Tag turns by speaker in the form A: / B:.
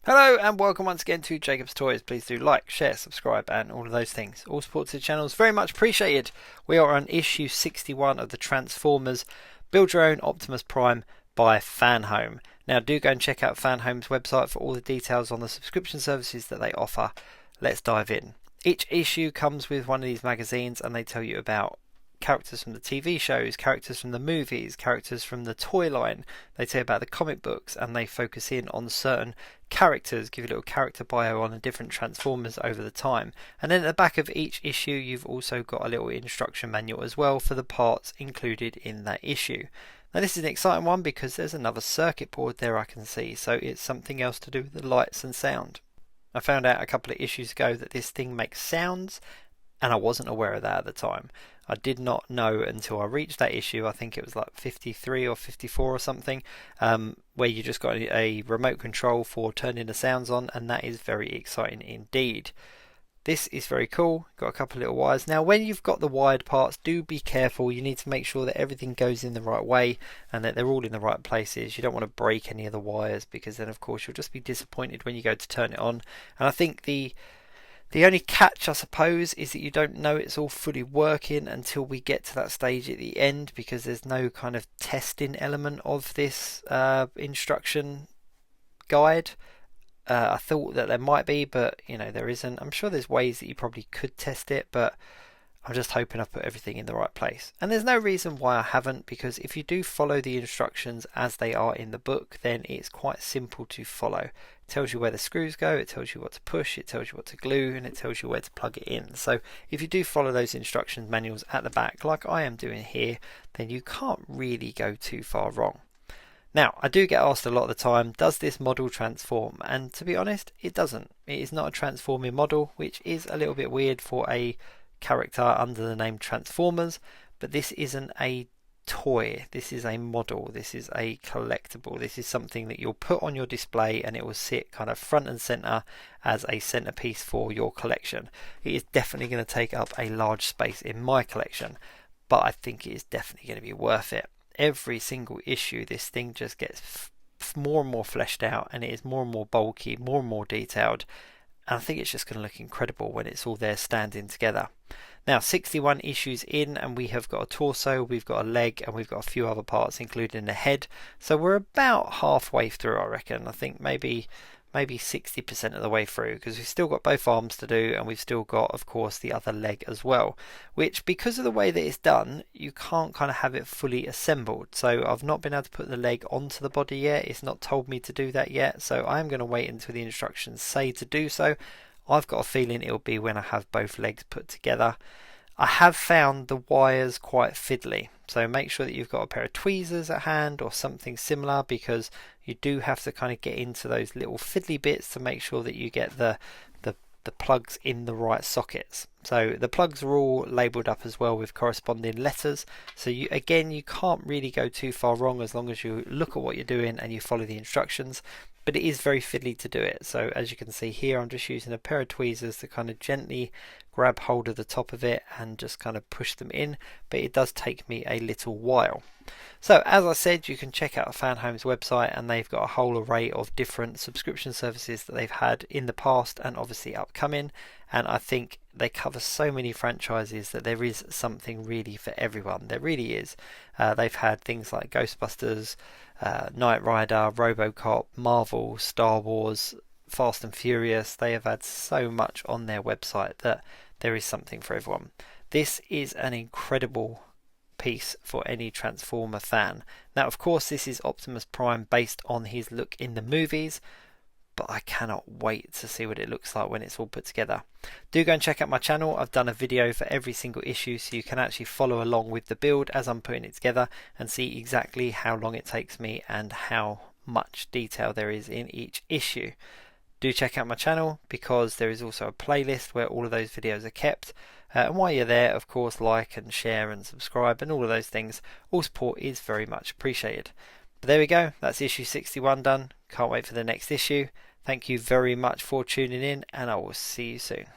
A: Hello and welcome once again to Jacob's Toys. Please do like, share, subscribe and all of those things. All support to the channel is very much appreciated. We are on issue 61 of the Transformers Build Your Own Optimus Prime by FanHome. Now do go and check out FanHome's website for all the details on the subscription services that they offer. Let's dive in. Each issue comes with one of these magazines and they tell you about characters from the TV shows, characters from the movies, characters from the toy line. They tell you about the comic books and they focus in on certain characters, give you a little character bio on the different Transformers over the time. And then at the back of each issue you've also got a little instruction manual as well for the parts included in that issue. Now this is an exciting one because there's another circuit board there I can see, so it's something else to do with the lights and sound. I found out a couple of issues ago that this thing makes sounds and I wasn't aware of that at the time. I did not know until I reached that issue, I think it was like 53 or 54 or something, where you just got a remote control for turning the sounds on, and that is very exciting indeed. This is very cool, got a couple of little wires. Now when you've got the wired parts, do be careful, you need to make sure that everything goes in the right way and that they're all in the right places. You don't want to break any of the wires because then of course you'll just be disappointed when you go to turn it on. And I think the only catch, I suppose, is that you don't know it's all fully working until we get to that stage at the end, because there's no kind of testing element of this instruction guide. I thought that there might be, but you know, there isn't. I'm sure there's ways that you probably could test it, but I'm just hoping I've put everything in the right place. And there's no reason why I haven't, because if you do follow the instructions as they are in the book, then it's quite simple to follow. It tells you where the screws go, it tells you what to push, it tells you what to glue, and it tells you where to plug it in. So if you do follow those instructions manuals at the back, like I am doing here, then you can't really go too far wrong. Now, I do get asked a lot of the time, does this model transform? And to be honest, it doesn't. It is not a transforming model, which is a little bit weird for a character under the name Transformers, but this isn't a toy, this is a model, this is a collectible, this is something that you'll put on your display and it will sit kind of front and center as a centerpiece for your collection. It is definitely going to take up a large space in my collection, but I think it is definitely going to be worth it. Every single issue this thing just gets more and more fleshed out, and it is more and more bulky, more and more detailed. And I think it's just going to look incredible when it's all there standing together. Now 61 issues in and we have got a torso, we've got a leg and we've got a few other parts including the head. So we're about halfway through, I reckon. I think maybe 60% of the way through, because we've still got both arms to do and we've still got of course the other leg as well, which because of the way that it's done you can't kind of have it fully assembled. So I've not been able to put the leg onto the body yet, it's not told me to do that yet, so I'm going to wait until the instructions say to do so. I've got a feeling it'll be when I have both legs put together. I have found the wires quite fiddly, so make sure that you've got a pair of tweezers at hand or something similar, because you do have to kind of get into those little fiddly bits to make sure that you get the plugs in the right sockets. So the plugs are all labelled up as well with corresponding letters, so you can't really go too far wrong as long as you look at what you're doing and you follow the instructions. But it is very fiddly to do it, so as you can see here I'm just using a pair of tweezers to kind of gently grab hold of the top of it and just kind of push them in, but it does take me a little while. So as I said, you can check out FanHome's website and they've got a whole array of different subscription services that they've had in the past and obviously upcoming, and I think they cover so many franchises that there is something really for everyone. There really is. They've had things like Ghostbusters, Knight Rider, RoboCop, Marvel, Star Wars, Fast and Furious. They have had so much on their website that there is something for everyone. This is an incredible piece for any Transformer fan. Now of course this is Optimus Prime based on his look in the movies, but I cannot wait to see what it looks like when it's all put together. Do go and check out my channel. I've done a video for every single issue so you can actually follow along with the build as I'm putting it together and see exactly how long it takes me and how much detail there is in each issue. Do check out my channel because there is also a playlist where all of those videos are kept. And while you're there, of course, like and share and subscribe and all of those things. All support is very much appreciated. But there we go, that's issue 61 done. Can't wait for the next issue. Thank you very much for tuning in and I will see you soon.